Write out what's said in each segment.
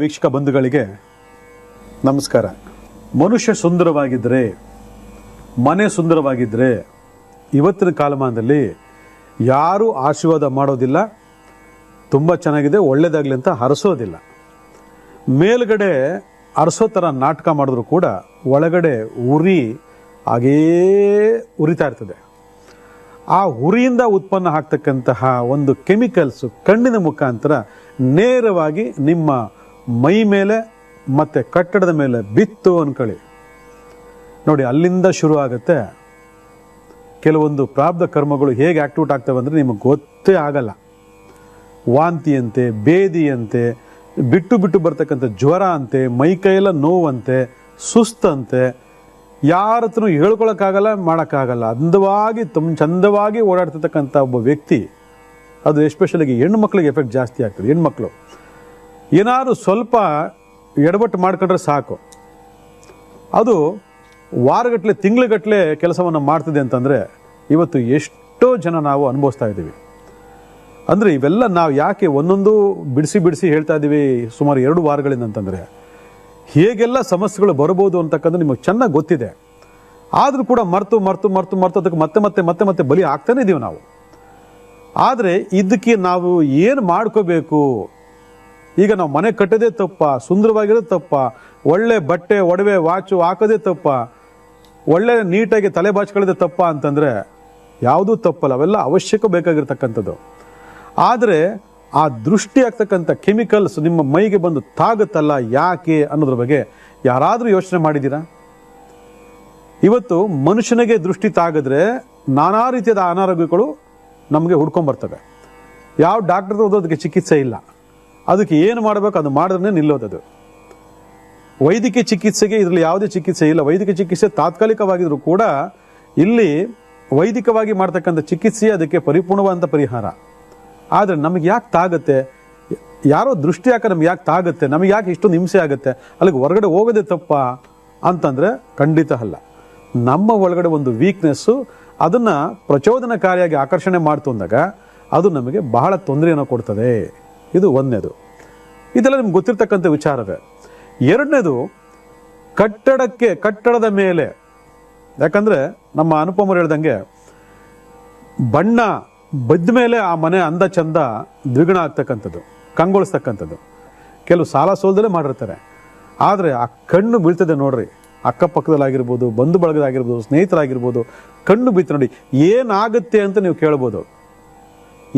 ವೀಕ್ಷಕ ಬಂಧುಗಳಿಗೆ ನಮಸ್ಕಾರ. ಮನುಷ್ಯ ಸುಂದರವಾಗಿದ್ದರೆ, ಮನೆ ಸುಂದರವಾಗಿದ್ದರೆ ಇವತ್ತಿನ ಕಾಲಮಾನದಲ್ಲಿ ಯಾರೂ ಆಶೀರ್ವಾದ ಮಾಡೋದಿಲ್ಲ, ತುಂಬ ಚೆನ್ನಾಗಿದೆ ಒಳ್ಳೆಯದಾಗಲಿ ಅಂತ ಹರಸೋದಿಲ್ಲ. ಮೇಲ್ಗಡೆ ಹರಸೋ ಥರ ನಾಟಕ ಮಾಡಿದ್ರು ಕೂಡ ಒಳಗಡೆ ಉರಿ ಹಾಗೇ ಉರಿತಾ ಇರ್ತದೆ. ಆ ಉರಿಯಿಂದ ಉತ್ಪನ್ನ ಆಗ್ತಕ್ಕಂತಹ ಒಂದು ಕೆಮಿಕಲ್ಸು ಕಣ್ಣಿನ ಮುಖಾಂತರ ನೇರವಾಗಿ ನಿಮ್ಮ ಮೈ ಮೇಲೆ ಮತ್ತು ಕಟ್ಟಡದ ಮೇಲೆ ಬಿತ್ತು ಅನ್ಕೊಳ್ಳಿ ನೋಡಿ, ಅಲ್ಲಿಂದ ಶುರು ಆಗುತ್ತೆ. ಕೆಲವೊಂದು ಪ್ರಾರಬ್ಧ ಕರ್ಮಗಳು ಹೇಗೆ ಆಕ್ಟಿವೇಟ್ ಆಗ್ತವೆ ಅಂದರೆ ನಿಮಗೆ ಗೊತ್ತೇ ಆಗಲ್ಲ. ವಾಂತಿಯಂತೆ, ಬೇದಿಯಂತೆ, ಬಿಟ್ಟು ಬಿಟ್ಟು ಬರ್ತಕ್ಕಂಥ ಜ್ವರ ಅಂತೆ, ಮೈಕೈಯೆಲ್ಲ ನೋವಂತೆ, ಸುಸ್ತಂತೆ, ಯಾರ ಹತ್ರನೂ ಹೇಳ್ಕೊಳಕ್ಕಾಗಲ್ಲ, ಮಾಡೋಕ್ಕಾಗಲ್ಲ. ಅಂದವಾಗಿ ಚಂದವಾಗಿ ಓಡಾಡ್ತಿರ್ತಕ್ಕಂಥ ಒಬ್ಬ ವ್ಯಕ್ತಿ, ಅದು ಎಸ್ಪೆಷಲಿ ಹೆಣ್ಮಕ್ಳಿಗೆ ಎಫೆಕ್ಟ್ ಜಾಸ್ತಿ ಆಗ್ತದೆ. ಹೆಣ್ಮಕ್ಳು ಏನಾದ್ರು ಸ್ವಲ್ಪ ಎಡವಟ್ಟು ಮಾಡ್ಕೊಂಡ್ರೆ ಸಾಕು, ಅದು ವಾರಗಟ್ಟಲೆ ತಿಂಗ್ಳುಗಟ್ಟಲೆ ಕೆಲಸವನ್ನು ಮಾಡ್ತಿದೆ ಅಂತಂದರೆ ಇವತ್ತು ಎಷ್ಟೋ ಜನ ನಾವು ಅನುಭವಿಸ್ತಾ ಇದ್ದೀವಿ. ಅಂದರೆ ಇವೆಲ್ಲ ನಾವು ಯಾಕೆ ಒಂದೊಂದು ಬಿಡಿಸಿ ಹೇಳ್ತಾ ಇದ್ದೀವಿ ಸುಮಾರು 2 ವಾರಗಳಿಂದ ಅಂತಂದರೆ, ಹೇಗೆಲ್ಲ ಸಮಸ್ಯೆಗಳು ಬರ್ಬೋದು ಅಂತಕ್ಕಂಥ ನಿಮಗೆ ಚೆನ್ನಾಗಿ ಗೊತ್ತಿದೆ. ಆದರೂ ಕೂಡ ಮರ್ತು ಅದಕ್ಕೆ ಮತ್ತೆ ಬಲಿ ಆಗ್ತಾನೆ ಇದ್ದೀವಿ ನಾವು. ಆದರೆ ಇದಕ್ಕೆ ನಾವು ಏನು ಮಾಡ್ಕೋಬೇಕು? ಈಗ ನಾವು ಮನೆ ಕಟ್ಟೋದೇ ತಪ್ಪ, ಸುಂದರವಾಗಿರೋದು ತಪ್ಪ, ಒಳ್ಳೆ ಬಟ್ಟೆ ಒಡವೆ ವಾಚು ಹಾಕೋದೇ ತಪ್ಪ, ಒಳ್ಳೆ ನೀಟಾಗಿ ತಲೆ ಬಾಚ್ಕೊಳ್ಳೋದೇ ತಪ್ಪ ಅಂತಂದರೆ ಯಾವುದೂ ತಪ್ಪಲ್ಲ, ಅವೆಲ್ಲ ಅವಶ್ಯಕ ಬೇಕಾಗಿರ್ತಕ್ಕಂಥದ್ದು. ಆದರೆ ಆ ದೃಷ್ಟಿ ಆಗ್ತಕ್ಕಂಥ ಕೆಮಿಕಲ್ಸ್ ನಿಮ್ಮ ಮೈಗೆ ಬಂದು ತಾಗುತ್ತಲ್ಲ, ಯಾಕೆ ಅನ್ನೋದ್ರ ಬಗ್ಗೆ ಯಾರಾದರೂ ಯೋಚನೆ ಮಾಡಿದ್ದೀರಾ? ಇವತ್ತು ಮನುಷ್ಯನಿಗೆ ದೃಷ್ಟಿ ತಾಗಿದ್ರೆ ನಾನಾ ರೀತಿಯಾದ ಅನಾರೋಗ್ಯಗಳು ನಮಗೆ ಹುಡ್ಕೊಂಬರ್ತವೆ. ಯಾವ ಡಾಕ್ಟರ್ ಓದೋದಕ್ಕೆ ಚಿಕಿತ್ಸೆ ಇಲ್ಲ, ಅದಕ್ಕೆ ಏನು ಮಾಡಬೇಕು ಅದು ಮಾಡಿದ್ರೆ ನಿಲ್ಲೋದದು. ವೈದ್ಯಕೀಯ ಚಿಕಿತ್ಸೆಗೆ ಇದರಲ್ಲಿ ಯಾವುದೇ ಚಿಕಿತ್ಸೆ ಇಲ್ಲ. ವೈದ್ಯಕೀಯ ಚಿಕಿತ್ಸೆ ತಾತ್ಕಾಲಿಕವಾಗಿದ್ರು ಕೂಡ ಇಲ್ಲಿ ವೈದಿಕವಾಗಿ ಮಾಡ್ತಕ್ಕಂಥ ಚಿಕಿತ್ಸೆ ಅದಕ್ಕೆ ಪರಿಪೂರ್ಣವಾದಂಥ ಪರಿಹಾರ. ಆದರೆ ನಮಗೆ ಯಾಕೆ ತಾಗುತ್ತೆ? ಯಾರೋ ದೃಷ್ಟಿ ಯಾಕೆ ನಮ್ಗೆ ಯಾಕೆ ತಾಗುತ್ತೆ? ನಮಗೆ ಯಾಕೆ ಇಷ್ಟೊಂದು ಹಿಂಸೆ ಆಗುತ್ತೆ? ಅಲ್ಲಿಗೆ ಹೊರಗಡೆ ಹೋಗೋದೇ ತಪ್ಪ ಅಂತಂದರೆ ಖಂಡಿತ ಅಲ್ಲ. ನಮ್ಮ ಒಳಗಡೆ ಒಂದು ವೀಕ್ನೆಸ್ಸು ಅದನ್ನು ಪ್ರಚೋದನಕಾರಿಯಾಗಿ ಆಕರ್ಷಣೆ ಮಾಡ್ತು ಅಂದಾಗ ಅದು ನಮಗೆ ಬಹಳ ತೊಂದರೆಯನ್ನು ಕೊಡ್ತದೆ. ಇದು ಒಂದನೇದು. ಇದೆಲ್ಲ ನಿಮ್ಗೆ ಗೊತ್ತಿರ್ತಕ್ಕಂಥ ವಿಚಾರವೇ. ಎರಡನೇದು, ಕಟ್ಟಡದ ಮೇಲೆ, ಯಾಕಂದರೆ ನಮ್ಮ ಅನುಪಮರು ಹೇಳ್ದಂಗೆ ಬಣ್ಣ ಬದ್ದ ಮೇಲೆ ಆ ಮನೆ ಅಂದ ಚಂದ ದ್ವಿಗುಣ ಆಗ್ತಕ್ಕಂಥದ್ದು, ಕಂಗೊಳಿಸ್ತಕ್ಕಂಥದ್ದು. ಕೆಲವು ಸಾಲ ಸೋಲ್ದಲ್ಲೇ ಮಾಡಿರ್ತಾರೆ. ಆದರೆ ಆ ಕಣ್ಣು ಬೀಳ್ತದೆ ನೋಡ್ರಿ, ಅಕ್ಕಪಕ್ಕದಲ್ಲಾಗಿರ್ಬೋದು, ಬಂಧು ಬಳಗದಾಗಿರ್ಬೋದು, ಸ್ನೇಹಿತರಾಗಿರ್ಬೋದು, ಕಣ್ಣು ಬೀಳ್ತ ನೋಡಿ, ಏನಾಗುತ್ತೆ ಅಂತ ನೀವು ಕೇಳ್ಬೋದು.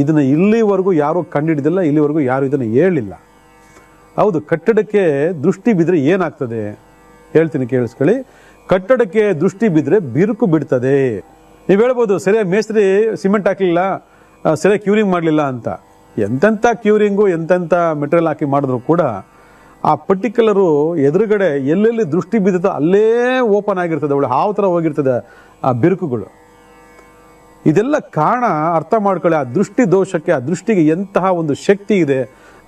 ಇದನ್ನು ಇಲ್ಲಿವರೆಗೂ ಯಾರೂ ಕಂಡಿಡಿದಿಲ್ಲ, ಇಲ್ಲಿವರೆಗೂ ಯಾರು ಇದನ್ನು ಹೇಳಲಿಲ್ಲ. ಹೌದು, ಕಟ್ಟಡಕ್ಕೆ ದೃಷ್ಟಿ ಬಿದ್ದರೆ ಏನಾಗ್ತದೆ ಹೇಳ್ತೀನಿ, ಕೇಳಿಸ್ಕೊಳ್ಳಿ. ಕಟ್ಟಡಕ್ಕೆ ದೃಷ್ಟಿ ಬಿದ್ದರೆ ಬಿರುಕು ಬಿಡ್ತದೆ. ನೀವು ಹೇಳ್ಬೋದು, ಸರಿಯಾಗಿ ಮೇಸ್ತ್ರಿ ಸಿಮೆಂಟ್ ಹಾಕಲಿಲ್ಲ, ಸರಿಯಾಗಿ ಕ್ಯೂರಿಂಗ್ ಮಾಡಲಿಲ್ಲ ಅಂತ. ಎಂತೆಂಥ ಕ್ಯೂರಿಂಗು ಎಂತೆಂಥ ಮೆಟೀರಿಯಲ್ ಹಾಕಿ ಮಾಡಿದ್ರು ಕೂಡ ಆ ಪರ್ಟಿಕ್ಯುಲರು ಎದುರುಗಡೆ ಎಲ್ಲೆಲ್ಲಿ ದೃಷ್ಟಿ ಬಿದ್ದುತ್ತೋ ಅಲ್ಲೇ ಓಪನ್ ಆಗಿರ್ತದೆ, ಅವಳು ಹಾವು ಥರ ಹೋಗಿರ್ತದೆ ಆ ಬಿರುಕುಗಳು. ಇದೆಲ್ಲ ಕಾರಣ ಅರ್ಥ ಮಾಡ್ಕೊಳ್ಳಿ. ಆ ದೃಷ್ಟಿ ದೋಷಕ್ಕೆ, ಆ ದೃಷ್ಟಿಗೆ ಎಂತಹ ಒಂದು ಶಕ್ತಿ ಇದೆ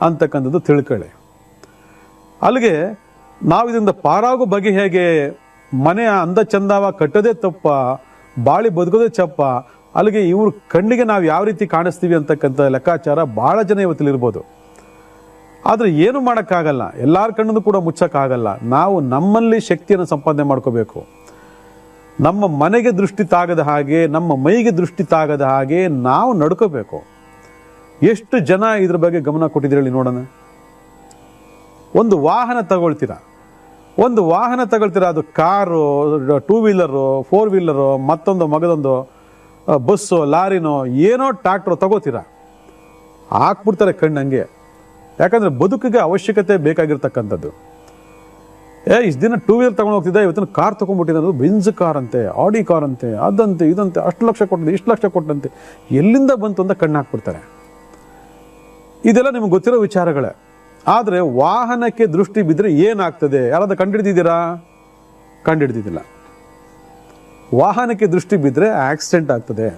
ಅಂತಕ್ಕಂಥದ್ದು ತಿಳ್ಕೊಳ್ಳಿ. ಅಲ್ಲಿಗೆ ನಾವು ಇದರಿಂದ ಪಾರಾಗೋ ಬಗೆ ಹೇಗೆ? ಮನೆಯ ಅಂದ ಚಂದವ ಕಟ್ಟೋದೇ ತಪ್ಪ, ಬಾಳಿ ಬದುಕೋದೇ ಚಪ್ಪ. ಅಲ್ಲಿಗೆ ಇವ್ರ ಕಣ್ಣಿಗೆ ನಾವು ಯಾವ ರೀತಿ ಕಾಣಿಸ್ತೀವಿ ಅಂತಕ್ಕಂಥ ಲೆಕ್ಕಾಚಾರ ಭಾಳ ಜನ ಇವತ್ತಲ್ಲಿರ್ಬೋದು. ಆದರೆ ಏನು ಮಾಡೋಕ್ಕಾಗಲ್ಲ, ಎಲ್ಲರ ಕಣ್ಣನ್ನು ಕೂಡ ಮುಚ್ಚೋಕ್ಕಾಗಲ್ಲ. ನಾವು ನಮ್ಮಲ್ಲಿ ಶಕ್ತಿಯನ್ನು ಸಂಪಾದನೆ ಮಾಡ್ಕೋಬೇಕು. ನಮ್ಮ ಮನೆಗೆ ದೃಷ್ಟಿ ತಾಗದ ಹಾಗೆ, ನಮ್ಮ ಮೈಗೆ ದೃಷ್ಟಿ ತಾಗದ ಹಾಗೆ ನಾವು ನಡ್ಕೋಬೇಕು. ಎಷ್ಟು ಜನ ಇದ್ರ ಬಗ್ಗೆ ಗಮನ ಕೊಟ್ಟಿದ್ದೀರಿ ನೋಡೋಣ. ಒಂದು ವಾಹನ ತಗೊಳ್ತೀರಾ, ಅದು ಕಾರು, 2 ವೀಲರು, 4 ವೀಲರು, ಮತ್ತೊಂದು ಮಗದೊಂದು ಬಸ್ಸು, ಲಾರಿನೋ, ಏನೋ ಟ್ರ್ಯಾಕ್ಟ್ರೋ ತಗೋತೀರಾ, ಹಾಕ್ಬಿಡ್ತಾರೆ ಕಣ್ಣಂಗೆ. ಯಾಕಂದರೆ ಬದುಕಿಗೆ ಅವಶ್ಯಕತೆ ಬೇಕಾಗಿರ್ತಕ್ಕಂಥದ್ದು. ಇಷ್ಟು ದಿನ 2 ವೀಲರ್ ತಗೊಂಡು ಹೋಗ್ತಿದ್ದೆ, ಇವತ್ತಿನ ಕಾರ್ ತೊಗೊಂಡ್ಬಿಟ್ಟಿದೆ. ಅದು ಬೆಂಜ್ ಕಾರ್ ಅಂತೆ, ಆಡಿ ಕಾರ್ ಅಂತೆ, ಅದಂತೆ ಇದಂತೆ, ಅಷ್ಟು ಲಕ್ಷ ಕೊಟ್ಟಂತೆ, ಇಷ್ಟು ಲಕ್ಷ ಕೊಟ್ಟಂತೆ, ಎಲ್ಲಿಂದ ಬಂತು ಅಂತ ಕಣ್ಣು ಹಾಕ್ಬಿಡ್ತಾರೆ. ಇದೆಲ್ಲ ನಿಮ್ಗೆ ಗೊತ್ತಿರೋ ವಿಚಾರಗಳೇ. ಆದರೆ ವಾಹನಕ್ಕೆ ದೃಷ್ಟಿ ಬಿದ್ದರೆ ಏನಾಗ್ತದೆ? ಯಾರಾದ್ರೂ ಕಂಡಿಡ್ದಿದ್ದೀರಾ? ಕಂಡಿಡ್ದಿದ್ದಿಲ್ಲ. ವಾಹನಕ್ಕೆ ದೃಷ್ಟಿ ಬಿದ್ದರೆ ಆಕ್ಸಿಡೆಂಟ್ ಆಗ್ತದೆ.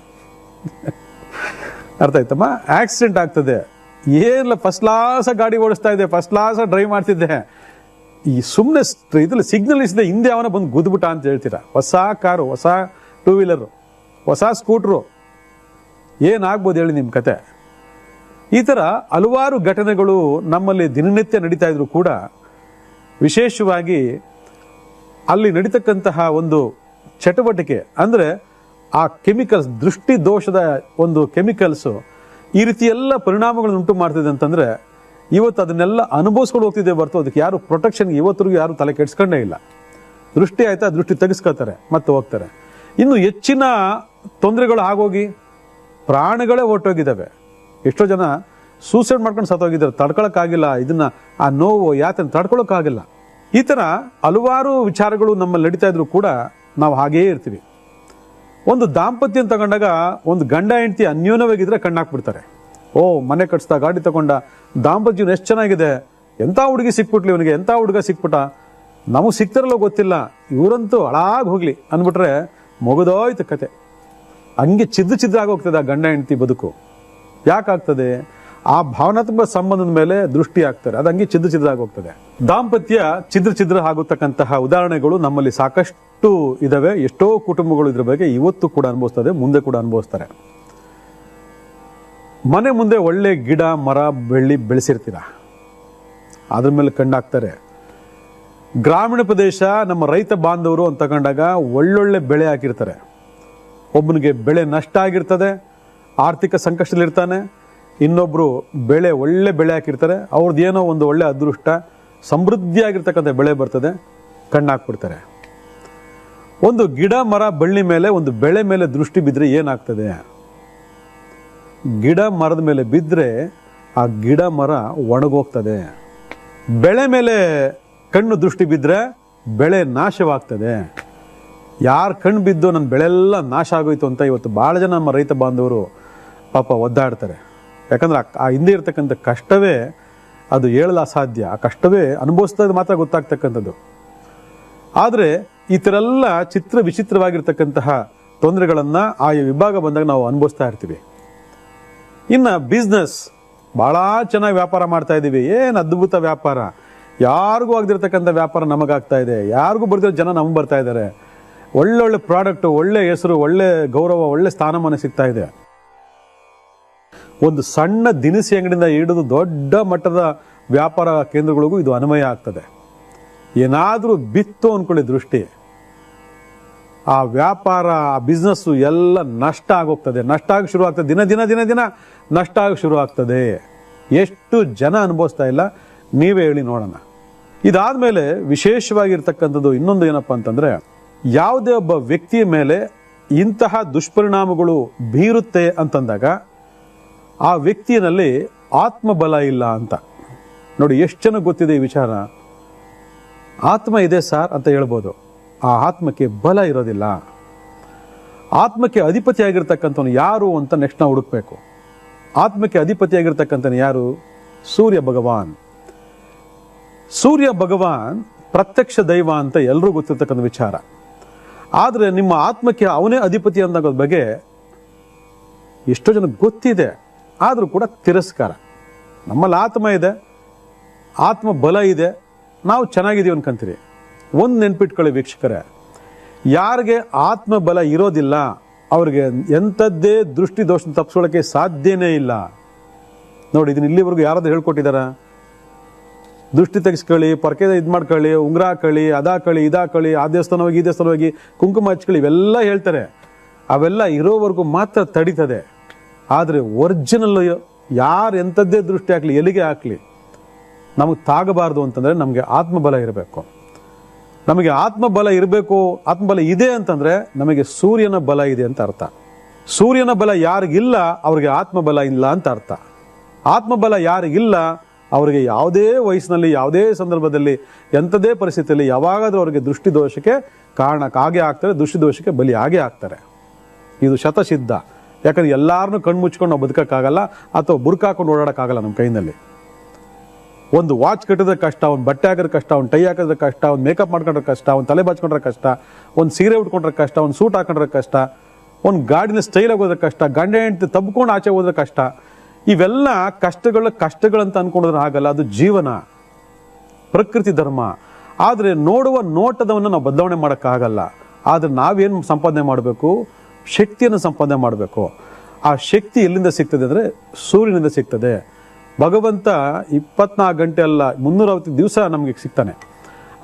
ಅರ್ಥ ಆಯ್ತಮ್ಮ? ಆಕ್ಸಿಡೆಂಟ್ ಆಗ್ತದೆ. ಏನಿಲ್ಲ, ಫಸ್ಟ್ ಕ್ಲಾಸ್ ಗಾಡಿ ಓಡಿಸ್ತಾ ಇದೆ, ಫಸ್ಟ್ ಕ್ಲಾಸ್ ಡ್ರೈವ್ ಮಾಡ್ತಿದ್ದೆ, ಈ ಸುಮ್ಮನೆ ಇದ್ರಲ್ಲಿ ಸಿಗ್ನಲ್ ಇಸಿದೆ, ಹಿಂದೆ ಅವನ ಬಂದು ಗುದ್ಬಿಟ್ಟ ಅಂತ ಹೇಳ್ತೀರಾ. ಹೊಸ ಕಾರು, ಹೊಸ 2 ವೀಲರು, ಹೊಸ ಸ್ಕೂಟ್ರು, ಏನಾಗ್ಬೋದು ಹೇಳಿ ನಿಮ್ಮ ಕತೆ? ಈ ಥರ ಹಲವಾರು ಘಟನೆಗಳು ನಮ್ಮಲ್ಲಿ ದಿನನಿತ್ಯ ನಡೀತಾ ಇದ್ರು ಕೂಡ ವಿಶೇಷವಾಗಿ ಅಲ್ಲಿ ನಡೀತಕ್ಕಂತಹ ಒಂದು ಚಟುವಟಿಕೆ ಅಂದರೆ ಆ ಕೆಮಿಕಲ್ಸ್, ದೃಷ್ಟಿ ದೋಷದ ಒಂದು ಕೆಮಿಕಲ್ಸು ಈ ರೀತಿ ಎಲ್ಲ ಪರಿಣಾಮಗಳನ್ನು ಉಂಟು ಮಾಡ್ತಿದೆ ಅಂತಂದರೆ ಇವತ್ತು ಅದನ್ನೆಲ್ಲ ಅನುಭವಿಸ್ಕೊಂಡು ಹೋಗ್ತಿದೆ ಹೊರತು ಅದಕ್ಕೆ ಯಾರು ಪ್ರೊಟೆಕ್ಷನ್ಗೆ ಇವತ್ತರೆಗೂ ಯಾರು ತಲೆ ಕೆಡಿಸ್ಕೊಂಡೇ ಇಲ್ಲ. ದೃಷ್ಟಿ ಆಯ್ತಾ, ದೃಷ್ಟಿ ತೆಗೆಸ್ಕೊತಾರೆ ಮತ್ತೆ ಹೋಗ್ತಾರೆ. ಇನ್ನು ಹೆಚ್ಚಿನ ತೊಂದರೆಗಳು ಆಗೋಗಿ ಪ್ರಾಣಗಳೇ ಹೊರಟೋಗಿದ್ದಾವೆ. ಎಷ್ಟೋ ಜನ ಸೂಸೈಡ್ ಮಾಡ್ಕೊಂಡು ಸತ್ತೋಗಿದ್ದಾರೆ, ತಡ್ಕೊಳಕ್ಕಾಗಿಲ್ಲ, ಇದನ್ನ ಆ ನೋವು ಯಾತನೆ ತಡ್ಕೊಳಕ್ಕಾಗಿಲ್ಲ. ಈ ಥರ ಹಲವಾರು ವಿಚಾರಗಳು ನಮ್ಮಲ್ಲಿ ನಡೀತಾ ಇದ್ರು ಕೂಡ ನಾವು ಹಾಗೇ ಇರ್ತೀವಿ. ಒಂದು ದಾಂಪತ್ಯ ತಗೊಂಡಾಗ ಒಂದು ಗಂಡ ಹೆಂಡತಿ ಅನ್ಯೋನ್ಯವಾಗಿದ್ರೆ ಕಣ್ಣಾಕ್ಬಿಡ್ತಾರೆ. ಓ, ಮನೆ ಕಟ್ಸ್ತಾ, ಗಾಡಿ ತಗೊಂಡ, ದಾಂಪತ್ಯ ಎಷ್ಟು ಚೆನ್ನಾಗಿದೆ, ಎಂಥ ಹುಡುಗಿ ಸಿಕ್ಬಿಟ್ಲಿ ಇವನಿಗೆ, ಎಂಥ ಹುಡುಗ ಸಿಕ್ಬಿಟ್ಟ, ನಮಗೆ ಸಿಕ್ತಾರಲ್ಲೋ ಗೊತ್ತಿಲ್ಲ, ಇವರಂತೂ ಹಾಳಾಗಿ ಹೋಗ್ಲಿ ಅಂದ್ಬಿಟ್ರೆ ಮುಗಿದೋಯ್ತು ಕತೆ. ಹಂಗೆ ಛಿದ್ರ ಆ ಗಂಡ ಹೆಂಡತಿ ಬದುಕು. ಯಾಕಾಗ್ತದೆ? ಆ ಭಾವನಾತ್ಮಕ ಸಂಬಂಧದ ಮೇಲೆ ದೃಷ್ಟಿ ಆಗ್ತಾರೆ, ಅದು ಹಂಗೆ ಛಿದ್ರ ಆಗೋಗ್ತದೆ. ದಾಂಪತ್ಯ ಛಿದ್ರ ಆಗುತ್ತಕ್ಕಂತಹ ಉದಾಹರಣೆಗಳು ನಮ್ಮಲ್ಲಿ ಸಾಕಷ್ಟು ಇದಾವೆ. ಎಷ್ಟೋ ಕುಟುಂಬಗಳು ಇದ್ರ ಬಗ್ಗೆ ಇವತ್ತು ಕೂಡ ಅನುಭವಿಸ್ತದೆ, ಮುಂದೆ ಕೂಡ ಅನುಭವಿಸ್ತಾರೆ. ಮನೆ ಮುಂದೆ ಒಳ್ಳೆ ಗಿಡ ಮರ ಬೆಳೆಸಿರ್ತೀರ, ಅದ್ರ ಮೇಲೆ ಕಣ್ಣಾಕ್ತಾರೆ. ಗ್ರಾಮೀಣ ಪ್ರದೇಶ ನಮ್ಮ ರೈತ ಬಾಂಧವರು ಅಂತ ತಗೊಂಡಾಗ ಒಳ್ಳೊಳ್ಳೆ ಬೆಳೆ ಹಾಕಿರ್ತಾರೆ. ಒಬ್ಬನಿಗೆ ಬೆಳೆ ನಷ್ಟ ಆಗಿರ್ತದೆ, ಆರ್ಥಿಕ ಸಂಕಷ್ಟದಲ್ಲಿರ್ತಾನೆ. ಇನ್ನೊಬ್ರು ಒಳ್ಳೆ ಬೆಳೆ ಹಾಕಿರ್ತಾರೆ, ಅವ್ರದ್ದು ಏನೋ ಒಂದು ಒಳ್ಳೆ ಅದೃಷ್ಟ, ಸಮೃದ್ಧಿಯಾಗಿರ್ತಕ್ಕಂಥ ಬೆಳೆ ಬರ್ತದೆ, ಕಣ್ಣಾಕ್ಬಿಡ್ತಾರೆ. ಒಂದು ಗಿಡ ಮರ ಬಳ್ಳಿ ಮೇಲೆ, ಒಂದು ಬೆಳೆ ಮೇಲೆ ದೃಷ್ಟಿ ಬಿದ್ದರೆ ಏನಾಗ್ತದೆ? ಗಿಡ ಮರದ ಮೇಲೆ ಬಿದ್ದರೆ ಆ ಗಿಡ ಮರ ಒಣಗೋಗ್ತದೆ. ಬೆಳೆ ಮೇಲೆ ಕಣ್ಣು ದೃಷ್ಟಿ ಬಿದ್ದರೆ ಬೆಳೆ ನಾಶವಾಗ್ತದೆ. ಯಾರು ಕಣ್ಣು ಬಿದ್ದು ನನ್ನ ಬೆಳೆಲ್ಲ ನಾಶ ಆಗೋಯ್ತು ಅಂತ ಇವತ್ತು ಭಾಳ ಜನ ನಮ್ಮ ರೈತ ಬಾಂಧವರು ಪಾಪ ಒದ್ದಾಡ್ತಾರೆ. ಯಾಕಂದ್ರೆ ಆ ಹಿಂದೆ ಇರ್ತಕ್ಕಂಥ ಕಷ್ಟವೇ ಅದು ಹೇಳಲು ಅಸಾಧ್ಯ. ಆ ಕಷ್ಟವೇ ಅನುಭವಿಸಿದಾಗ ಮಾತ್ರ ಗೊತ್ತಾಗ್ತಕ್ಕಂಥದ್ದು. ಆದರೆ ಈ ಥರ ಎಲ್ಲ ವಿಚಿತ್ರವಾಗಿರ್ತಕ್ಕಂತಹ ತೊಂದರೆಗಳನ್ನು ಆಯಾ ವಿಭಾಗ ಬಂದಾಗ ನಾವು ಅನುಭವಿಸ್ತಾ ಇರ್ತೀವಿ. ಇನ್ನು ಬಿಸ್ನೆಸ್ ಭಾಳ ಚೆನ್ನಾಗಿ ವ್ಯಾಪಾರ ಮಾಡ್ತಾ ಇದ್ದೀವಿ, ಏನು ಅದ್ಭುತ ವ್ಯಾಪಾರ, ಯಾರಿಗೂ ಆಗದಿರ್ತಕ್ಕಂಥ ವ್ಯಾಪಾರ ನಮಗಾಗ್ತಾ ಇದೆ, ಯಾರಿಗೂ ಬರ್ದಿರೋ ಜನ ನಮಗೆ ಬರ್ತಾ ಇದ್ದಾರೆ, ಒಳ್ಳೊಳ್ಳೆ ಪ್ರಾಡಕ್ಟು, ಒಳ್ಳೆ ಹೆಸರು, ಒಳ್ಳೆ ಗೌರವ, ಒಳ್ಳೆ ಸ್ಥಾನಮಾನ ಸಿಗ್ತಾ ಇದೆ. ಒಂದು ಸಣ್ಣ ದಿನಸಿ ಅಂಗಡಿಯಿಂದ ಹಿಡಿದು ದೊಡ್ಡ ಮಟ್ಟದ ವ್ಯಾಪಾರ ಕೇಂದ್ರಗಳಿಗೂ ಇದು ಅನ್ವಯ ಆಗ್ತದೆ. ಏನಾದರೂ ಬಿತ್ತು ಅಂದ್ಕೊಳ್ಳಿ ದೃಷ್ಟಿ, ಆ ವ್ಯಾಪಾರ, ಆ ಬಿಸ್ನೆಸ್ಸು ಎಲ್ಲ ನಷ್ಟ ಆಗೋಗ್ತದೆ, ನಷ್ಟ ಆಗಿ ಶುರು ಆಗ್ತದೆ, ದಿನ ದಿನ ದಿನ ದಿನ ನಷ್ಟ ಆಗಿ ಶುರು ಆಗ್ತದೆ. ಎಷ್ಟು ಜನ ಅನುಭವಿಸ್ತಾ ಇಲ್ಲ ನೀವೇ ಹೇಳಿ ನೋಡೋಣ. ಇದಾದ್ಮೇಲೆ ವಿಶೇಷವಾಗಿರ್ತಕ್ಕಂಥದ್ದು ಇನ್ನೊಂದು ಏನಪ್ಪ ಅಂತಂದ್ರೆ, ಯಾವುದೇ ಒಬ್ಬ ವ್ಯಕ್ತಿಯ ಮೇಲೆ ಇಂತಹ ದುಷ್ಪರಿಣಾಮಗಳು ಬೀರುತ್ತೆ ಅಂತಂದಾಗ ಆ ವ್ಯಕ್ತಿಯಲ್ಲಿ ಆತ್ಮಬಲ ಇಲ್ಲ ಅಂತ. ನೋಡಿ, ಎಷ್ಟು ಜನ ಗೊತ್ತಿದೆ ಈ ವಿಚಾರ. ಆತ್ಮ ಇದೆ ಸರ್ ಅಂತ ಹೇಳ್ಬೋದು, ಆ ಆತ್ಮಕ್ಕೆ ಬಲ ಇರೋದಿಲ್ಲ. ಆತ್ಮಕ್ಕೆ ಅಧಿಪತಿಯಾಗಿರ್ತಕ್ಕಂಥವನು ಯಾರು ಅಂತ ನೆಕ್ಸ್ಟ್ ನಾವು ಹುಡುಕ್ಬೇಕು. ಆತ್ಮಕ್ಕೆ ಅಧಿಪತಿಯಾಗಿರ್ತಕ್ಕಂಥವನು ಯಾರು? ಸೂರ್ಯ ಭಗವಾನ್. ಸೂರ್ಯ ಭಗವಾನ್ ಪ್ರತ್ಯಕ್ಷ ದೈವ ಅಂತ ಎಲ್ಲರೂ ಗೊತ್ತಿರ್ತಕ್ಕಂಥ ವಿಚಾರ. ಆದರೆ ನಿಮ್ಮ ಆತ್ಮಕ್ಕೆ ಅವನೇ ಅಧಿಪತಿ ಅನ್ನೋದ್ರ ಬಗ್ಗೆ ಎಷ್ಟೋ ಜನ ಗೊತ್ತಿದೆ, ಆದರೂ ಕೂಡ ತಿರಸ್ಕಾರ. ನಮ್ಮಲ್ಲಿ ಆತ್ಮ ಇದೆ, ಆತ್ಮ ಬಲ ಇದೆ, ನಾವು ಚೆನ್ನಾಗಿದ್ದೀವಿ ಅನ್ಕೊಂತೀರಿ. ಒಂದು ನೆನ್ಪಿಟ್ಕೊಳ್ಳಿ ವೀಕ್ಷಕರೇ, ಯಾರಿಗೆ ಆತ್ಮ ಬಲ ಇರೋದಿಲ್ಲ ಅವ್ರಿಗೆ ಎಂಥದ್ದೇ ದೃಷ್ಟಿ ದೋಷ ತಪ್ಪಿಸ್ಕೊಳ್ಳೋಕ್ಕೆ ಸಾಧ್ಯನೇ ಇಲ್ಲ. ನೋಡಿ, ಇದನ್ನ ಇಲ್ಲಿವರೆಗೂ ಯಾರಾದ್ರೂ ಹೇಳ್ಕೊಟ್ಟಿದಾರ? ದೃಷ್ಟಿ ತೆಗಿಸ್ಕೊಳ್ಳಿ, ಪರ್ಕೆ ಇದು ಮಾಡ್ಕೊಳ್ಳಿ, ಉಂಗುರ ಹಾಕೊಳ್ಳಿ, ಅದಾಕೊಳ್ಳಿ, ಇದಾಕೊಳ್ಳಿ, ಆ ದೇವಸ್ಥಾನ ಹೋಗಿ ಈ ದೇವಸ್ಥಾನ ಹೋಗಿ ಕುಂಕುಮ ಹಚ್ಕೊಳ್ಳಿ, ಇವೆಲ್ಲ ಹೇಳ್ತಾರೆ. ಅವೆಲ್ಲ ಇರೋವರೆಗೂ ಮಾತ್ರ ತಡೀತದೆ. ಆದರೆ ಒರಿಜಿನಲ್ ಯಾರು ಎಂಥದ್ದೇ ದೃಷ್ಟಿ ಹಾಕಲಿ, ಎಲ್ಲಿಗೆ ಹಾಕಲಿ, ನಮಗೆ ತಾಗಬಾರ್ದು ಅಂತಂದರೆ ನಮಗೆ ಆತ್ಮಬಲ ಇರಬೇಕು. ನಮಗೆ ಆತ್ಮಬಲ ಇರಬೇಕು. ಆತ್ಮಬಲ ಇದೆ ಅಂತಂದರೆ ನಮಗೆ ಸೂರ್ಯನ ಬಲ ಇದೆ ಅಂತ ಅರ್ಥ. ಸೂರ್ಯನ ಬಲ ಯಾರಿಗಿಲ್ಲ ಅವ್ರಿಗೆ ಆತ್ಮಬಲ ಇಲ್ಲ ಅಂತ ಅರ್ಥ. ಆತ್ಮಬಲ ಯಾರಿಗಿಲ್ಲ ಅವರಿಗೆ ಯಾವುದೇ ವಯಸ್ಸಿನಲ್ಲಿ, ಯಾವುದೇ ಸಂದರ್ಭದಲ್ಲಿ, ಎಂಥದೇ ಪರಿಸ್ಥಿತಿಯಲ್ಲಿ ಯಾವಾಗಾದ್ರೂ ಅವರಿಗೆ ದೃಷ್ಟಿ ದೋಷಕ್ಕೆ ಕಾರಣಕ್ಕಾಗೆ ಆಗ್ತಾರೆ, ದೃಷ್ಟಿ ದೋಷಕ್ಕೆ ಬಲಿ ಆಗೇ ಆಗ್ತಾರೆ. ಇದು ಶತಸಿದ್ಧ. ಯಾಕಂದ್ರೆ ಎಲ್ಲಾರನ್ನೂ ಕಣ್ಣು ಮುಚ್ಕೊಂಡು ನಾವು ಬದುಕೋಕ್ಕಾಗಲ್ಲ, ಅಥವಾ ಬುರ್ಕ ಹಾಕೊಂಡು ಓಡಾಡೋಕ್ಕಾಗಲ್ಲ ನಮ್ಮ ಕೈನಲ್ಲಿ. ಒಂದು ವಾಚ್ ಕಟ್ಟಿದ್ರೆ ಕಷ್ಟ, ಒಂದು ಬಟ್ಟೆ ಹಾಕಿದ್ರೆ ಕಷ್ಟ, ಒಂದು ಟೈ ಹಾಕಿದ್ರೆ ಕಷ್ಟ, ಒಂದು ಮೇಕಪ್ ಮಾಡ್ಕೊಂಡ್ರೆ ಕಷ್ಟ, ಒಂದು ತಲೆ ಬಾಚ್ಕೊಂಡ್ರೆ ಕಷ್ಟ, ಒಂದು ಸೀರೆ ಉಟ್ಕೊಂಡ್ರೆ ಕಷ್ಟ, ಒಂದು ಸೂಟ್ ಹಾಕೊಂಡ್ರೆ ಕಷ್ಟ, ಒಂದು ಗಾಡಿನ ಸ್ಟೈಲ್ ಆಗೋದ್ರೆ ಕಷ್ಟ, ಗಂಡ ಹೆಂಡತಿ ತಬ್ಕೊಂಡು ಆಚೆ ಹೋದ್ರೆ ಕಷ್ಟ. ಇವೆಲ್ಲ ಕಷ್ಟಗಳಂತ ಅನ್ಕೊಂಡ್ರೆ ಆಗಲ್ಲ. ಅದು ಜೀವನ, ಪ್ರಕೃತಿ ಧರ್ಮ. ಆದರೆ ನೋಡುವ ನೋಟದವನ್ನು ನಾವು ಬದಲಾವಣೆ ಮಾಡೋಕ್ಕಾಗಲ್ಲ. ಆದರೆ ನಾವೇನು ಸಂಪಾದನೆ ಮಾಡಬೇಕು? ಶಕ್ತಿಯನ್ನು ಸಂಪಾದನೆ ಮಾಡಬೇಕು. ಆ ಶಕ್ತಿ ಎಲ್ಲಿಂದ ಸಿಗ್ತದೆ ಅಂದರೆ ಸೂರ್ಯನಿಂದ ಸಿಗ್ತದೆ. ಭಗವಂತ 24 ಗಂಟೆ ಅಲ್ಲ 360 ದಿವಸ ನಮಗೆ ಸಿಗ್ತಾನೆ.